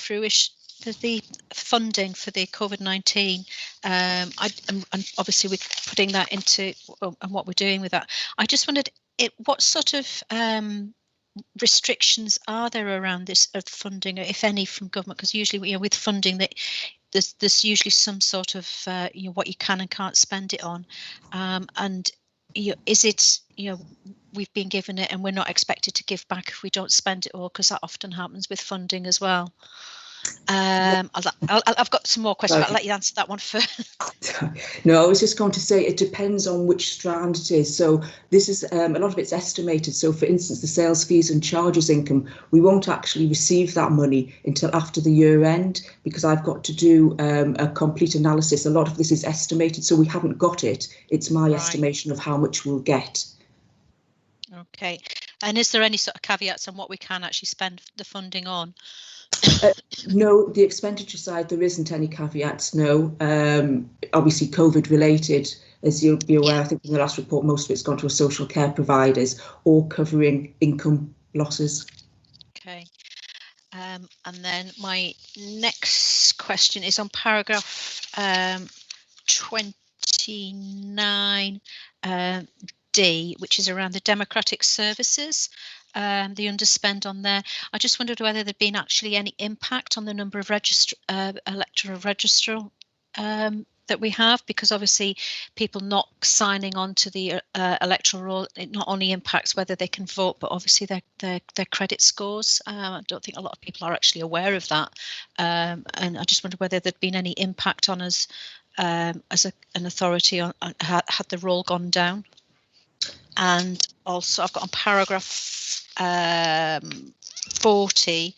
funding for the COVID-19. And obviously we're putting that into and what we're doing with that. I just wondered what sort of restrictions are there around this funding, if any, from government? Because usually, with funding, that there's usually some sort of what you can and can't spend it on, and is it we've been given it and we're not expected to give back if we don't spend it all, because that often happens with funding as well. I've got some more questions, but I'll let you answer that one first. No, I was just going to say it depends on which strand it is. So this is a lot of it's estimated. So for instance, the sales fees and charges income, we won't actually receive that money until after the year end, because I've got to do a complete analysis. A lot of this is estimated, so we haven't got it. It's my estimation of how much we'll get. Okay, and is there any sort of caveats on what we can actually spend the funding on? No, the expenditure side, there isn't any caveats, no. Obviously, COVID related, as you'll be aware, I think in the last report, most of it's gone to social care providers or covering income losses. Okay. And then my next question is on paragraph 29. D, which is around the democratic services, the underspend on there. I just wondered whether there'd been actually any impact on the number of electoral registrar that we have, because obviously people not signing on to the electoral roll, it not only impacts whether they can vote, but obviously their credit scores. I don't think a lot of people are actually aware of that, and I just wondered whether there'd been any impact on us as an authority on had the roll gone down. And also I've got on paragraph 40,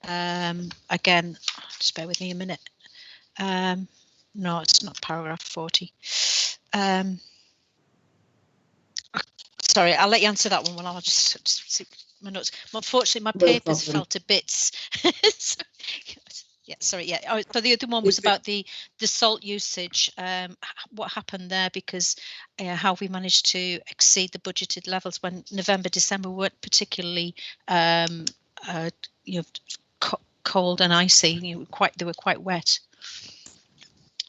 again, just bear with me a minute. No, it's not paragraph 40. Sorry, I'll let you answer that one. Well, I'll just see my notes. Unfortunately, my papers fell to bits. Yeah, sorry. Yeah. So the other one was about the salt usage. What happened there? Because how we managed to exceed the budgeted levels when November, December weren't particularly cold and icy. They were quite wet.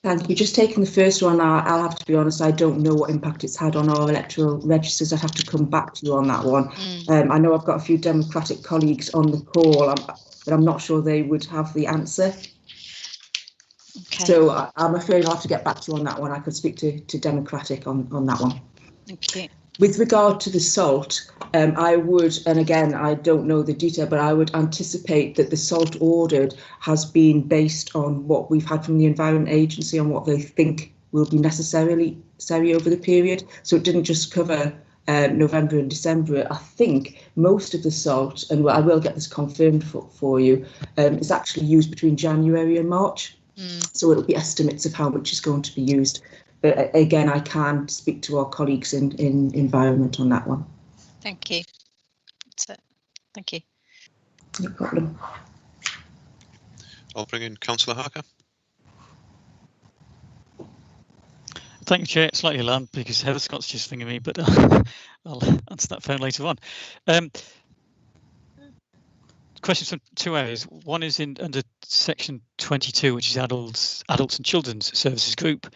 Thank you. Just taking the first one, I'll have to be honest, I don't know what impact it's had on our electoral registers. I'd have to come back to you on that one. I know I've got a few Democratic colleagues on the call, but I'm not sure they would have the answer. Okay. So I'm afraid I'll have to get back to you on that one. I could speak to Democratic on that one. Okay. With regard to the salt, I would, and again, I don't know the detail, but I would anticipate that the salt ordered has been based on what we've had from the Environment Agency on what they think will be necessary over the period. So it didn't just cover November and December. I think most of the salt, and I will get this confirmed for you, is actually used between January and March. So it'll be estimates of how much is going to be used. But again, I can speak to our colleagues in environment on that one. Thank you. That's it. Thank you. No problem. I'll bring in Councillor Harker. Thank you, Chair. Slightly alarmed because Heather Scott's just ringing me, but I'll answer that phone later on. Questions from two areas. One is under section 22, which is adults and children's services group.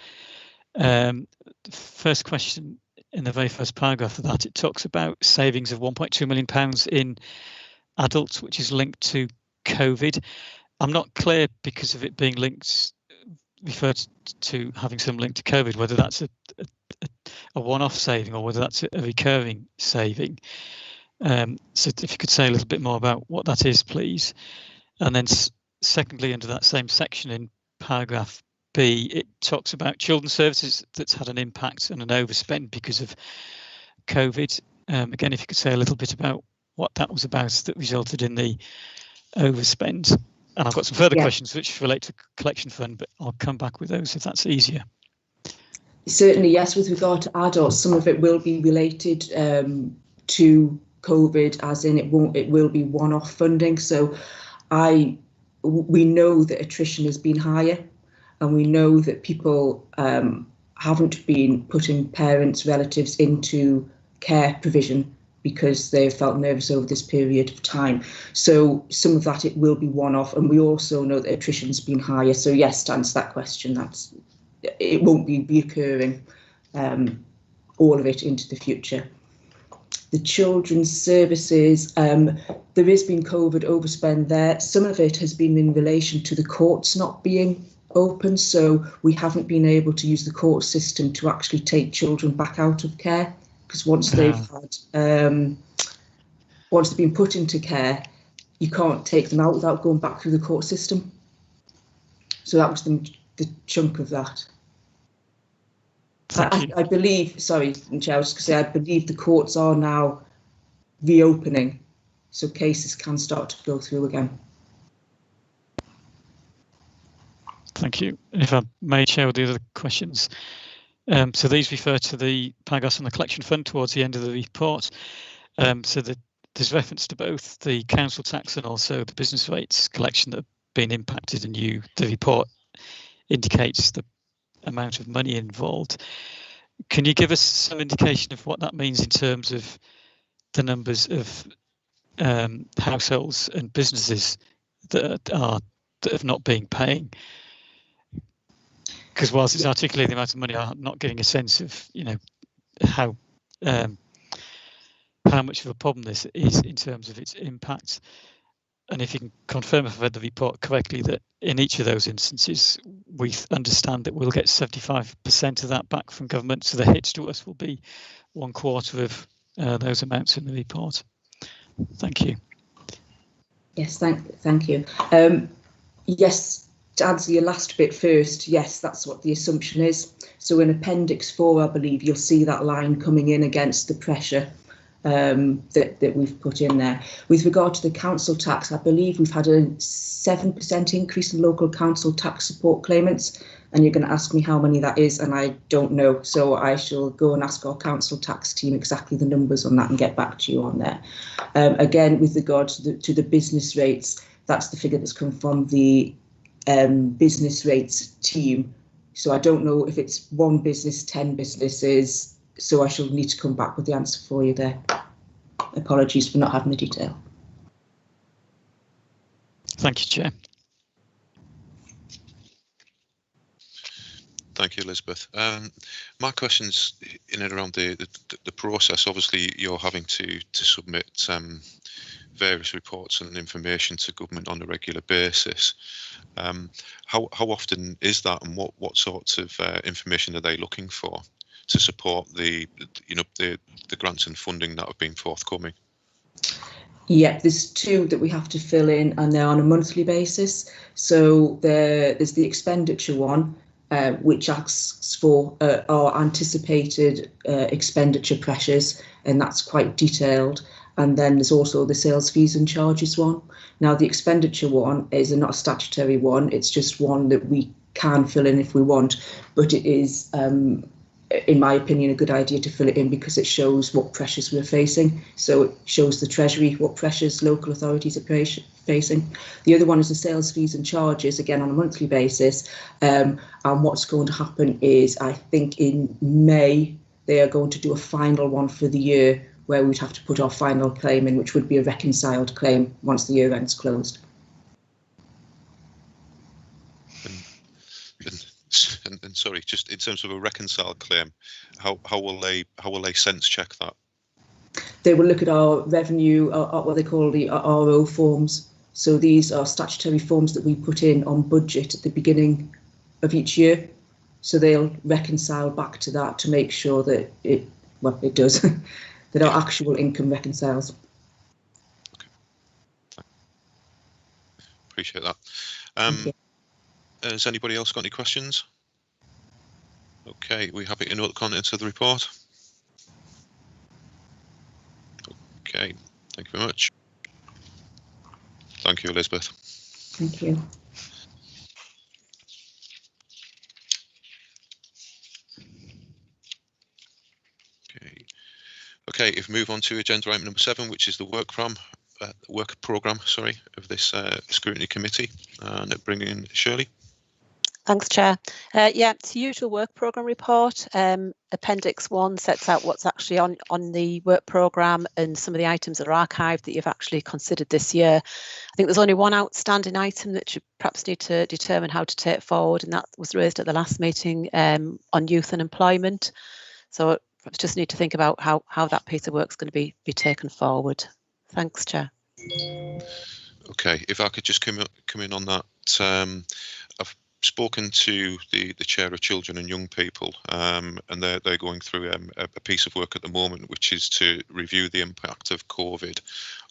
The first question in the very first paragraph of that, it talks about savings of £1.2 million in adults, which is linked to COVID. I'm not clear because of it being linked referred to having some link to COVID, whether that's a one-off saving or whether that's a recurring saving. So if you could say a little bit more about what that is, please. And then secondly, under that same section in paragraph B, it talks about children's services that's had an impact and an overspend because of COVID. Again, if you could say a little bit about what that was about that resulted in the overspend. And I've got some further questions which relate to collection fund, but I'll come back with those if that's easier. Certainly, yes. With regard to adults, some of it will be related to COVID, as in it will be one-off funding. So we know that attrition has been higher, and we know that people haven't been putting parents, relatives into care provision because they've felt nervous over this period of time. So some of that, it will be one-off, and we also know that attrition's been higher. So yes, to answer that question, it won't be recurring, all of it into the future. The children's services, there has been COVID overspend there. Some of it has been in relation to the courts not being open, so we haven't been able to use the court system to actually take children back out of care, because once they've been put into care, you can't take them out without going back through the court system. So that was the chunk of that. I believe, sorry, Chair, I was going to say, I believe the courts are now reopening, so cases can start to go through again. Thank you. If I may share with the other questions. So these refer to the paragraphs on the collection fund towards the end of the report. So there's reference to both the council tax and also the business rates collection that have been impacted, and the report indicates the amount of money involved. Can you give us some indication of what that means in terms of the numbers of households and businesses that have not been paying? Because whilst it's articulating the amount of money, I'm not getting a sense of, how much of a problem this is in terms of its impact. And if you can confirm, if I've read the report correctly, that in each of those instances, we understand that we'll get 75% of that back from government. So the hits to us will be 1/4 of those amounts in the report. Thank you. Yes, thank you. Yes. To answer your last bit first, yes, that's what the assumption is. So in Appendix 4, I believe you'll see that line coming in against the pressure that we've put in there. With regard to the council tax, I believe we've had a 7% increase in local council tax support claimants, and you're going to ask me how many that is, and I don't know. So I shall go and ask our council tax team exactly the numbers on that and get back to you on there. Again, with regard to the business rates, that's the figure that's come from the business rates team. So I don't know if it's one business, 10 businesses. So I shall need to come back with the answer for you there. Apologies for not having the detail. Thank you, Chair. Thank you, Elizabeth. My question's in and around the process. Obviously, you're having to submit various reports and information to government on a regular basis. How often is that, and what sorts of information are they looking for to support the grants and funding that have been forthcoming? Yeah, there's 2 that we have to fill in, and they're on a monthly basis. So there's the expenditure one, which asks for our anticipated expenditure pressures, and that's quite detailed. And then there's also the sales fees and charges one. Now, the expenditure one is not a statutory one. It's just one that we can fill in if we want. But it is, in my opinion, a good idea to fill it in because it shows what pressures we're facing. So it shows the Treasury what pressures local authorities are facing. The other one is the sales fees and charges, again, on a monthly basis. And what's going to happen is, I think in May, they are going to do a final one for the year, where we'd have to put our final claim in, which would be a reconciled claim once the year end's closed. And sorry, just in terms of a reconciled claim, how will they sense check that? They will look at our revenue, what they call the RO forms. So these are statutory forms that we put in on budget at the beginning of each year. So they'll reconcile back to that to make sure that it does, that our actual income reconciles. Appreciate that. Has anybody else got any questions? Okay, we happy to know the contents of the report? Okay, thank you very much. Thank you, Elizabeth. Thank you. Okay, if we move on to agenda item number 7, which is the work programme, of this scrutiny committee, and bringing in Shirley. Thanks, Chair. Yeah, it's the usual work programme report. Appendix 1 sets out what's actually on the work programme and some of the items that are archived that you've actually considered this year. I think there's only one outstanding item that you perhaps need to determine how to take forward, and that was raised at the last meeting on youth and employment. So perhaps just need to think about how that piece of work is going to be taken forward. Thanks, Chair. Okay, if I could just come in on that. I've spoken to the chair of children and young people, and they're going through a piece of work at the moment, which is to review the impact of COVID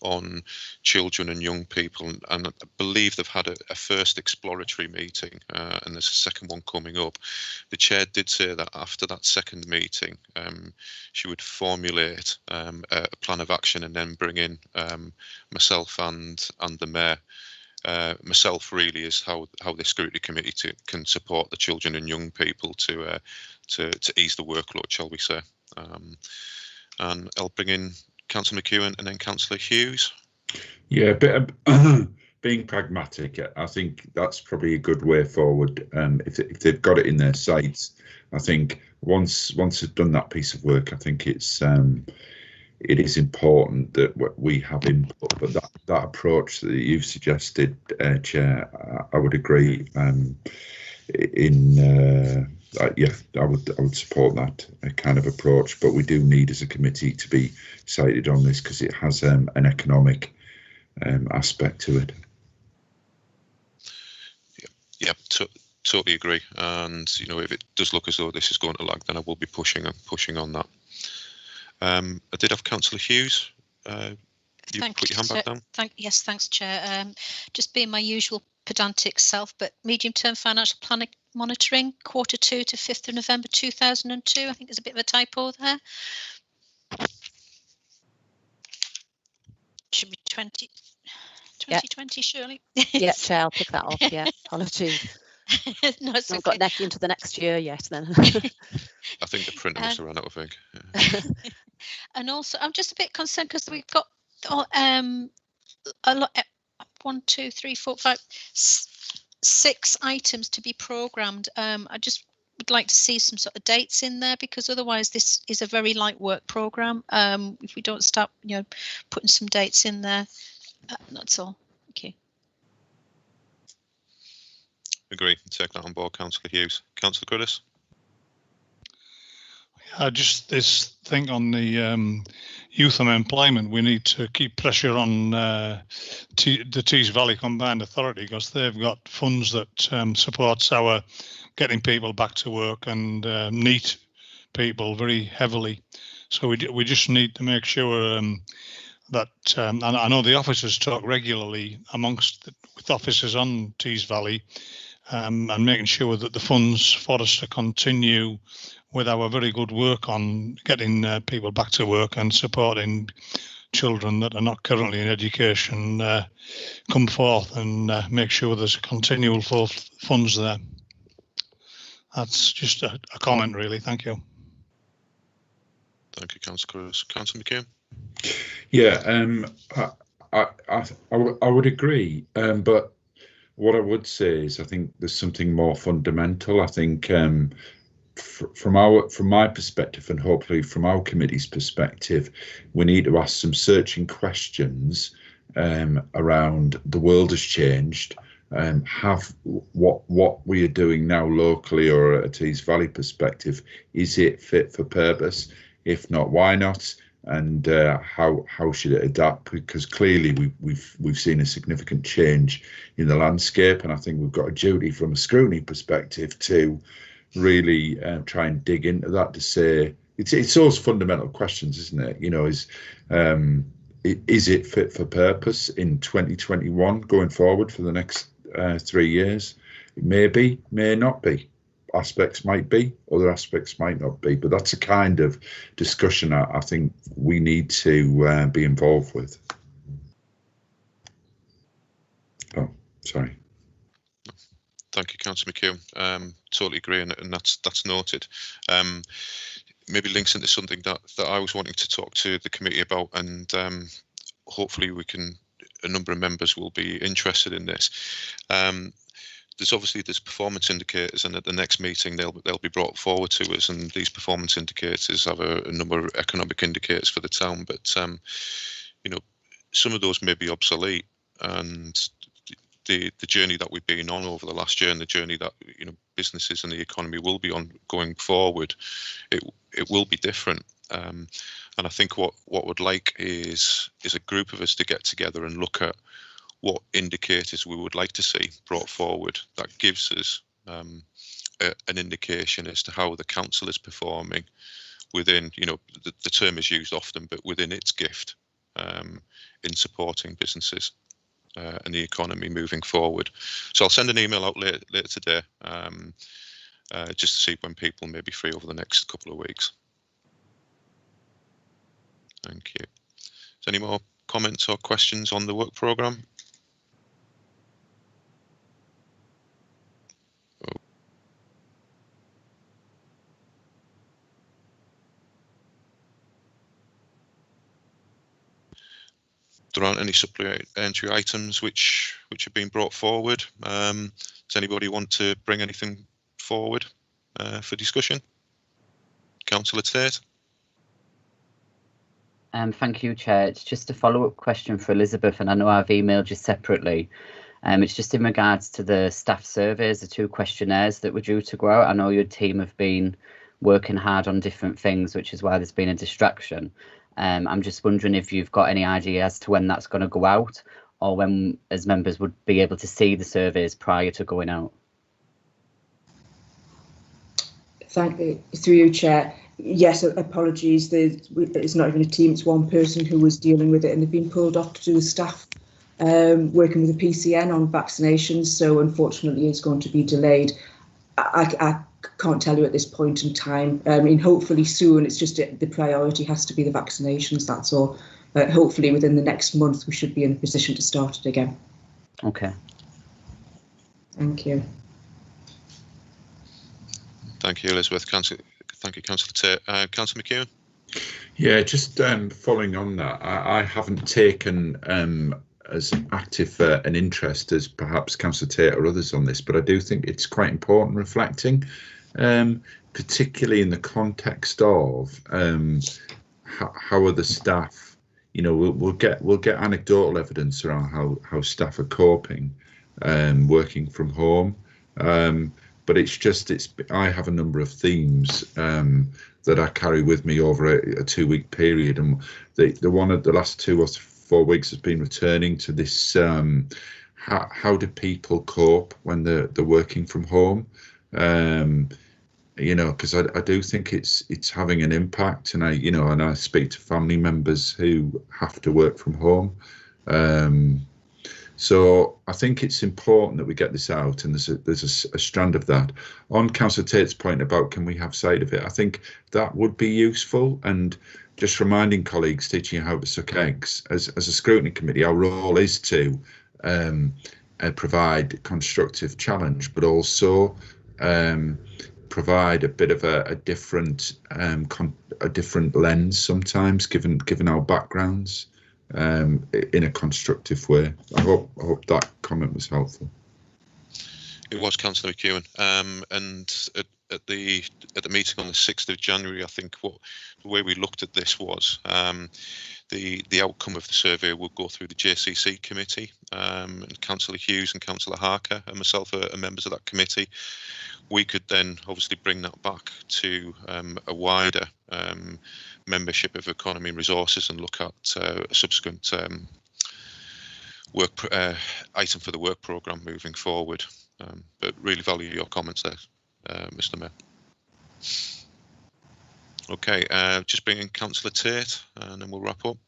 on children and young people, and I believe they've had a first exploratory meeting, and there's a second one coming up. The chair did say that after that second meeting, she would formulate a plan of action and then bring in myself and the mayor. Myself really is how the scrutiny committee can support the children and young people to ease the workload, shall we say. And I'll bring in Councillor McEwen and then Councillor Hughes. Yeah, but being pragmatic, I think that's probably a good way forward. If they've got it in their sights, I think once they've done that piece of work, I think it is important that we have input, but that approach that you've suggested, Chair, I would agree. Yeah, I would support that kind of approach, but we do need as a committee to be cited on this because it has an economic aspect to it. Yeah, totally agree. And if it does look as though this is going to lag, then I will be pushing on that. I did have Councillor Hughes. You put your hand back down. Yes, thanks, Chair. Just being my usual pedantic self, but medium-term financial planning monitoring, Q2 to 5th of November 2002. I think there's a bit of a typo there. Should be 2020, surely. Yeah, Chair, I'll pick that up. Yeah, apologies. No, it's I've okay. got neck into the next year yet then. I think the printer must have run out of ink. And also, I'm just a bit concerned because we've got a lot. 1, 2, 3, 4, 5, 6 items to be programmed. I just would like to see some sort of dates in there, because otherwise this is a very light work program. If we don't start, putting some dates in there, that's all. Okay. Agree. Take that on board, Councillor Hughes. Councillor Curtis. Just this thing on the youth and employment, we need to keep pressure on the Tees Valley Combined Authority, because they've got funds that supports our getting people back to work and NEET people very heavily. So we just need to make sure that, and I know the officers talk regularly with officers on Tees Valley, and making sure that the funds for us to continue with our very good work on getting people back to work and supporting children that are not currently in education come forth and make sure there's a continual flow of funds there. That's just a comment, really. Thank you. Thank you, Councillor Curtis. Councillor McKeon. Yeah, I would agree, but what I would say is I think there's something more fundamental. I think from my perspective, and hopefully from our committee's perspective, we need to ask some searching questions around the world has changed. Have what we are doing now locally or at a Tees Valley perspective, is it fit for purpose? If not, why not? and how should it adapt? Because clearly we've seen a significant change in the landscape, and I think we've got a duty from a Scrutiny perspective to really try and dig into that, to say it's those fundamental questions, isn't it? You know, is it fit for purpose in 2021 going forward for the next 3 years? It may be, may not be. Aspects might be, other aspects might not be, but that's a kind of discussion I think we need to be involved with. Oh, sorry. Thank you, Councillor McKeown. Totally agree, and that's noted. Maybe links into something that I was wanting to talk to the committee about, and hopefully a number of members will be interested in this. There's performance indicators, and at the next meeting they'll be brought forward to us, and these performance indicators have a number of economic indicators for the town, but you know, some of those may be obsolete, and the journey that we've been on over the last year, and the journey that, you know, businesses and the economy will be on going forward, it will be different. And I think what we'd like is a group of us to get together and look at what indicators we would like to see brought forward that gives us an indication as to how the council is performing within, you know, the term is used often, but within its gift in supporting businesses and the economy moving forward. So I'll send an email out later today, just to see when people may be free over the next couple of weeks. Thank you. Is there any more comments or questions on the work programme? There aren't any supplementary items which have been brought forward. Does anybody want to bring anything forward for discussion? Councillor Tate. Thank you, Chair. It's just a follow-up question for Elizabeth, and I know I've emailed you separately. It's just in regards to the staff surveys, the 2 questionnaires that were due to go out. I know your team have been working hard on different things, which is why there's been a distraction. I'm just wondering if you've got any idea as to when that's going to go out, or when, as members, would be able to see the surveys prior to going out. Thank you, through you, Chair. Yes, apologies. It's not even a team; it's one person who was dealing with it, and they've been pulled off to do with staff working with the PCN on vaccinations. So unfortunately, it's going to be delayed. I can't tell you at this point in time. I mean, hopefully soon. It's just the priority has to be the vaccinations. That's all. Hopefully within the next month, we should be in a position to start it again. Okay. Thank you. Thank you, Elizabeth. Thank you, Councillor Tate. Councillor McKeown. Yeah, just following on that, I haven't taken as active an interest as perhaps Councillor Tate or others on this, but I do think it's quite important reflecting, particularly in the context of how are the staff. You know, we'll get anecdotal evidence around how staff are coping, working from home. But I have a number of themes that I carry with me over a 2-week period, and the one of the last 2 or 4 weeks has been returning to this: how do people cope when they're working from home? You know, because I do think it's having an impact, and I speak to family members who have to work from home. So I think it's important that we get this out, and there's a strand of that. On Councillor Tate's point about can we have sight of it, I think that would be useful, and just reminding colleagues teaching how to suck eggs. As a Scrutiny Committee, our role is to provide constructive challenge, but also provide a bit of a different lens sometimes, given our backgrounds. In a constructive way. I hope that comment was helpful. It was, Councillor McEwen, and at the meeting on the 6th of January, I think the way we looked at this was the outcome of the survey would go through the JCC committee, and Councillor Hughes and Councillor Harker and myself are members of that committee. We could then obviously bring that back to a wider membership of Economy and Resources and look at a subsequent work item for the work programme moving forward. But really value your comments there, Mr. Mayor. Okay, just bring in Councillor Tate and then we'll wrap up.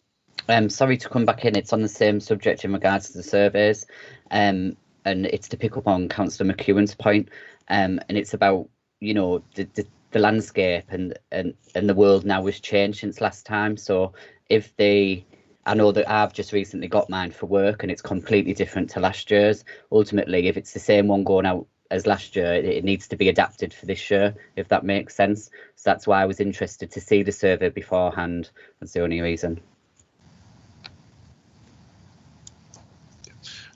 Sorry to come back in. It's on the same subject in regards to the surveys, and it's to pick up on Councillor McEwen's point, and it's about, you know, the landscape and the world now has changed since last time. So if I know that I've just recently got mine for work and it's completely different to last year's. Ultimately, if it's the same one going out as last year, it needs to be adapted for this year, if that makes sense. So that's why I was interested to see the survey beforehand. That's the only reason.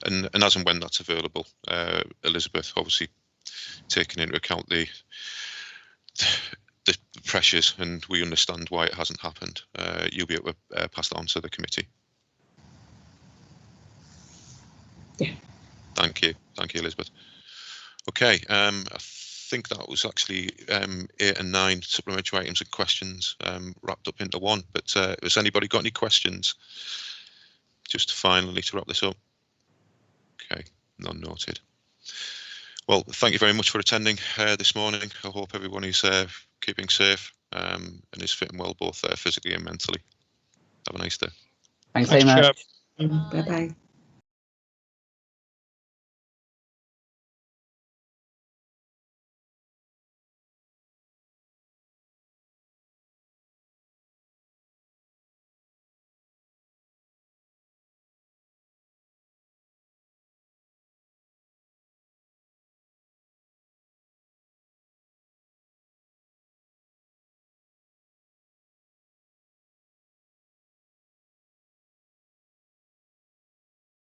And as and when that's available, Elizabeth, obviously taking into account the pressures, and we understand why it hasn't happened, you'll be able to pass that on to the committee. Yeah. Thank you, Elizabeth. Okay, I think that was actually 8 and 9 supplementary items and questions wrapped up into one. But has anybody got any questions? Just finally to wrap this up. Okay, none noted. Well, thank you very much for attending this morning. I hope everyone is keeping safe and is fitting well, both physically and mentally. Have a nice day. Thanks very much. Bye bye.